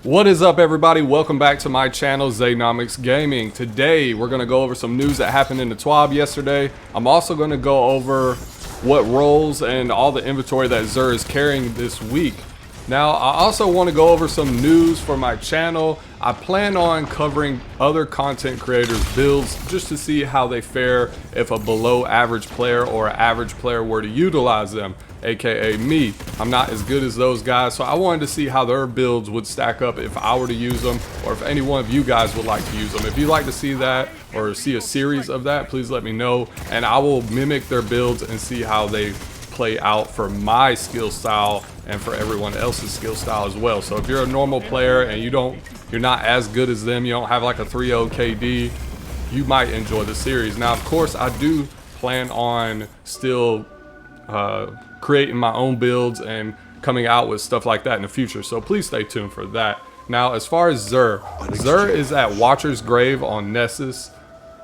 What is up, everybody? Welcome back to my channel, Zaynomics Gaming. Today we're going to go over some news that happened in the TWAB yesterday. I'm also going to go over what roles and all the inventory that XUR is carrying this week. Now, I also want to go over some news for my channel. I plan on covering other content creators' builds just to see how they fare if a below average player or an average player were to utilize them, aka me. I'm not as good as those guys, so I wanted to see how their builds would stack up if I were to use them, or if any one of you guys would like to use them. If you'd like to see that or see a series of that, please let me know, and I will mimic their builds and see how they play out for my skill style and for everyone else's skill style as well. So if you're a normal player and you're not as good as them, you don't have like a 3.0 KD, you might enjoy the series. Now, of course, I do plan on still creating my own builds and coming out with stuff like that in the future, so please stay tuned for that. Now, as far as XUR is at Watcher's Grave on Nessus.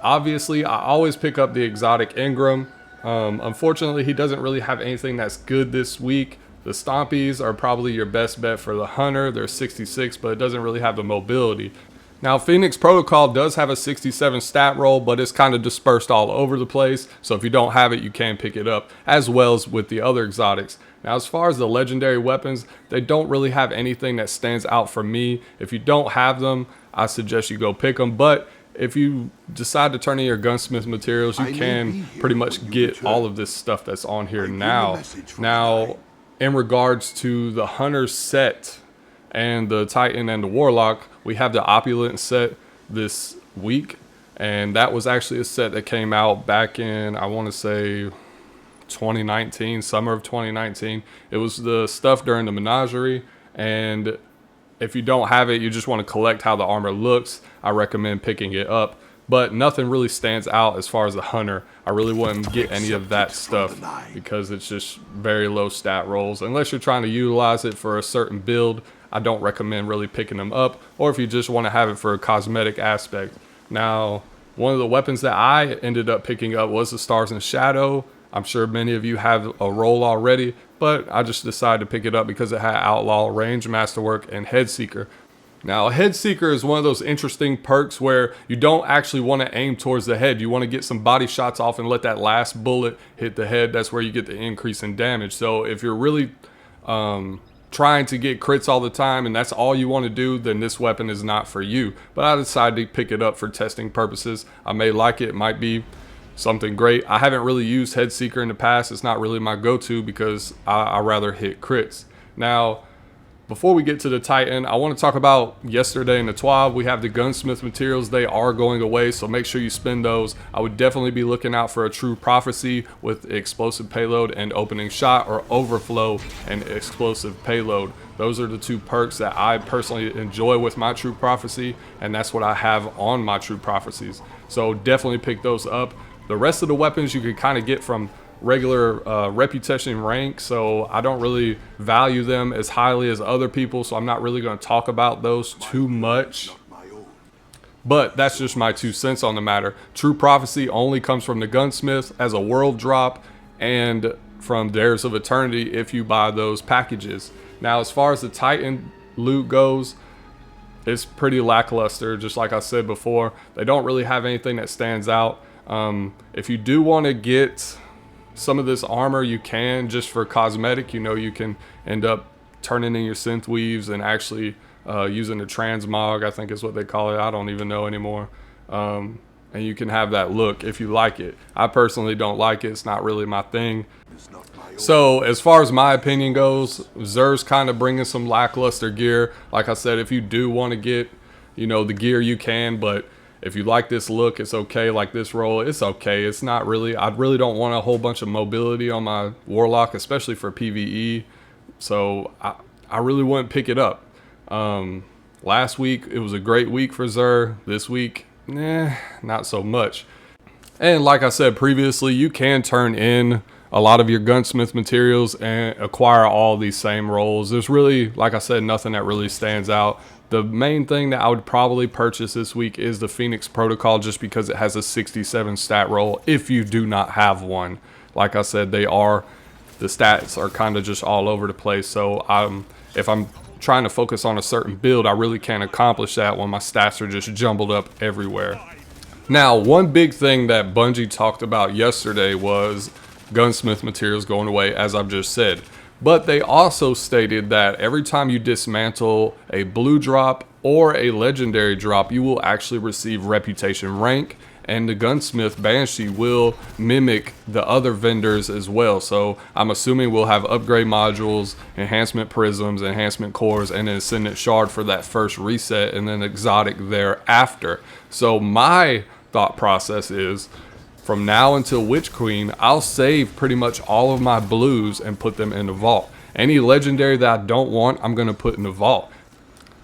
Obviously, I always pick up the exotic Ingram. Unfortunately, he doesn't really have anything that's good this week. The Stompies are probably your best bet for the Hunter. They're 66, but it doesn't really have the mobility. Now, Phoenix Protocol does have a 67 stat roll, but it's kind of dispersed all over the place. So if you don't have it, you can pick it up, as well as with the other exotics. Now, as far as the legendary weapons, they don't really have anything that stands out for me. If you don't have them, I suggest you go pick them. But if you decide to turn in your Gunsmith Materials, you can pretty much get all of this stuff that's on here now. Now, in regards to the Hunter set and the Titan and the Warlock, we have the Opulent set this week, and that was actually a set that came out back in, I want to say, 2019, summer of 2019. It was the stuff during the Menagerie, and if you don't have it, you just want to collect how the armor looks, I recommend picking it up. But nothing really stands out as far as the Hunter. I really wouldn't get any of that stuff because it's just very low stat rolls. Unless you're trying to utilize it for a certain build, I don't recommend really picking them up. Or if you just want to have it for a cosmetic aspect. Now, one of the weapons that I ended up picking up was the Stars and Shadow. I'm sure many of you have a roll already, but I just decided to pick it up because it had Outlaw, Range, Masterwork, and Head Seeker. Now, a Head Seeker is one of those interesting perks where you don't actually want to aim towards the head. You want to get some body shots off and let that last bullet hit the head. That's where you get the increase in damage. So if you're really trying to get crits all the time and that's all you want to do, then this weapon is not for you. But I decided to pick it up for testing purposes. I may like it. It might be something great. I haven't really used Head Seeker in the past. It's not really my go-to because I rather hit crits. Now, before we get to the Titan, I want to talk about yesterday in the TWAB. We have the Gunsmith Materials. They are going away, so make sure you spend those. I would definitely be looking out for a True Prophecy with explosive payload and opening shot, or overflow and explosive payload. Those are the two perks that I personally enjoy with my True Prophecy, and that's what I have on my True Prophecies. So definitely pick those up. The rest of the weapons you can kind of get from regular reputation rank, so I don't really value them as highly as other people, so I'm not really going to talk about those too much. But that's just my 2 cents on the matter. True Prophecy only comes from the Gunsmith as a world drop and from Dares of Eternity if you buy those packages. Now, as far as the Titan loot goes, it's pretty lackluster. Just like I said before, they don't really have anything that stands out. If you do want to get some of this armor, you can, just for cosmetic. You know, you can end up turning in your synth weaves and actually using the transmog, I think is what they call it. I don't even know anymore. And you can have that look if you like it. I personally don't like it. It's not really my thing. So as far as my opinion goes, XUR's kind of bringing some lackluster gear. Like I said, if you do want to get, you know, the gear, you can, but if you like this look, it's okay. Like this roll, it's okay. It's not really, I really don't want a whole bunch of mobility on my Warlock, especially for PvE. So I really wouldn't pick it up. Last week, it was a great week for XUR. This week, not so much. And like I said previously, you can turn in a lot of your Gunsmith Materials and acquire all these same rolls. There's really, like I said, nothing that really stands out. The main thing that I would probably purchase this week is the Phoenix Protocol, just because it has a 67 stat roll if you do not have one. Like I said, the stats are kind of just all over the place. So if I'm trying to focus on a certain build, I really can't accomplish that when my stats are just jumbled up everywhere. Now, one big thing that Bungie talked about yesterday was Gunsmith Materials going away, as I've just said. But they also stated that every time you dismantle a blue drop or a legendary drop, you will actually receive reputation rank, and the Gunsmith Banshee will mimic the other vendors as well. So I'm assuming we'll have upgrade modules, enhancement prisms, enhancement cores, and an ascendant shard for that first reset, and then exotic thereafter. So my thought process is, from now until Witch Queen, I'll save pretty much all of my blues and put them in the vault. Any legendary that I don't want, I'm going to put in the vault.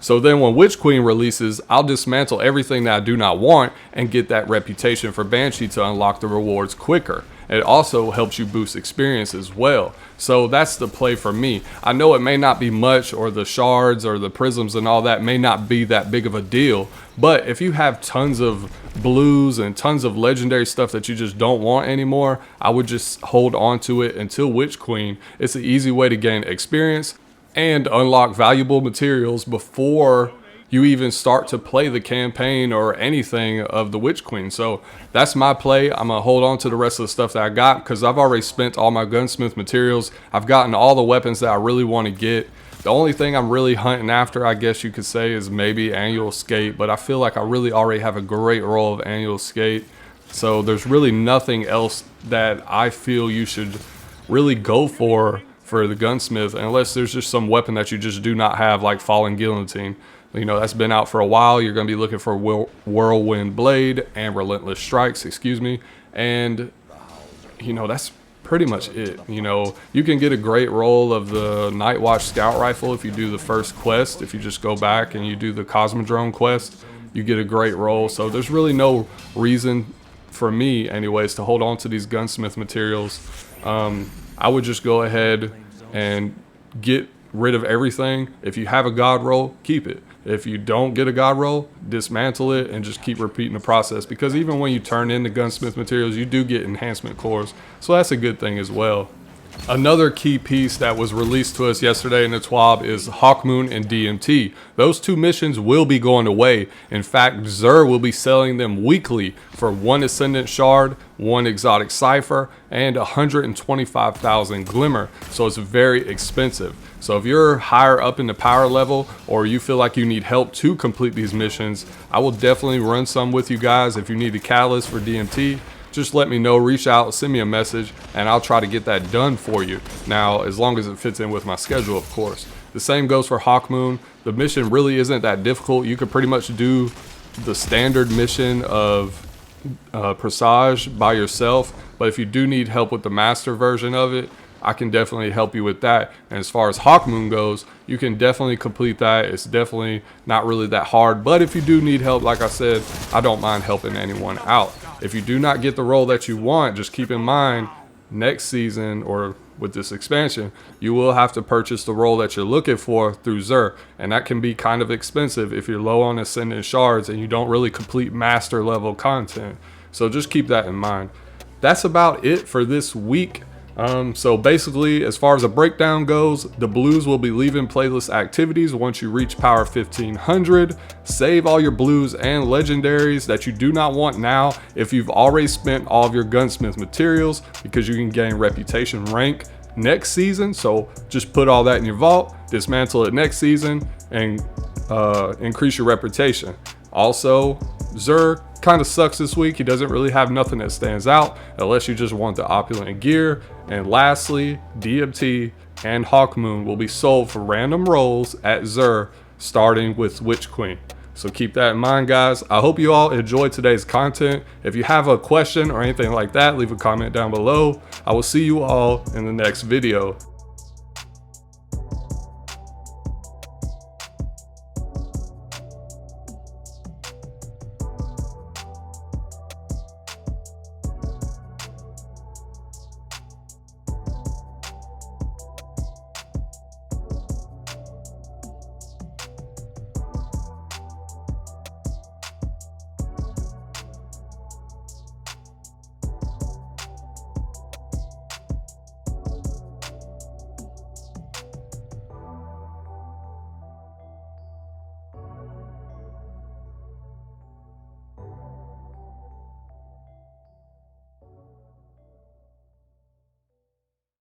So then when Witch Queen releases, I'll dismantle everything that I do not want and get that reputation for Banshee to unlock the rewards quicker. It also helps you boost experience as well. So that's the play for me. I know it may not be much, or the shards or the prisms and all that may not be that big of a deal, but if you have tons of blues and tons of legendary stuff that you just don't want anymore, I would just hold on to it until Witch Queen. It's an easy way to gain experience and unlock valuable materials before you even start to play the campaign or anything of the Witch Queen. So that's my play. I'm gonna hold on to the rest of the stuff that I got because I've already spent all my Gunsmith materials. I've gotten all the weapons that I really want to get. The only thing I'm really hunting after, I guess you could say, is maybe Annual Skate, but I feel like I really already have a great roll of Annual Skate. So there's really nothing else that I feel you should really go for the Gunsmith, unless there's just some weapon that you just do not have, like Fallen Guillotine. You know, that's been out for a while. You're going to be looking for Whirlwind Blade and Relentless Strikes, and you know, that's pretty much it. You know, you can get a great roll of the Night Watch Scout Rifle if you do the first quest. If you just go back and you do the Cosmodrome quest, you get a great roll. So there's really no reason for me anyways to hold on to these Gunsmith materials. I would just go ahead and get rid of everything. If you have a god roll, keep it. If you don't get a god roll, dismantle it and just keep repeating the process, because even when you turn in the Gunsmith materials, you do get enhancement cores, so that's a good thing as well. Another key piece that was released to us yesterday in the TWAB is Hawkmoon and DMT. Those two missions will be going away. In fact, XUR will be selling them weekly for 1 Ascendant Shard, 1 Exotic Cipher, and 125,000 Glimmer. So it's very expensive. So if you're higher up in the power level, or you feel like you need help to complete these missions, I will definitely run some with you guys. If you need a catalyst for DMT, just let me know, reach out, send me a message, and I'll try to get that done for you. Now, as long as it fits in with my schedule, of course. The same goes for Hawkmoon. The mission really isn't that difficult. You could pretty much do the standard mission of Presage by yourself, but if you do need help with the master version of it, I can definitely help you with that. And as far as Hawkmoon goes, you can definitely complete that. It's definitely not really that hard, but if you do need help, like I said, I don't mind helping anyone out. If you do not get the role that you want, just keep in mind, next season or with this expansion, you will have to purchase the role that you're looking for through XUR, and that can be kind of expensive if you're low on Ascendant Shards and you don't really complete master level content. So just keep that in mind. That's about it for this week. So basically, as far as a breakdown goes, the blues will be leaving playlist activities once you reach power 1500. Save all your blues and legendaries that you do not want now if you've already spent all of your Gunsmith materials, because you can gain reputation rank next season. So just put all that in your vault, dismantle it next season, and increase your reputation. Also, XUR kind of sucks this week. He doesn't really have nothing that stands out unless you just want the opulent gear. And lastly, DMT and Hawkmoon will be sold for random rolls at XUR, starting with Witch Queen. So keep that in mind, guys. I hope you all enjoyed today's content. If you have a question or anything like that, leave a comment down below. I will see you all in the next video.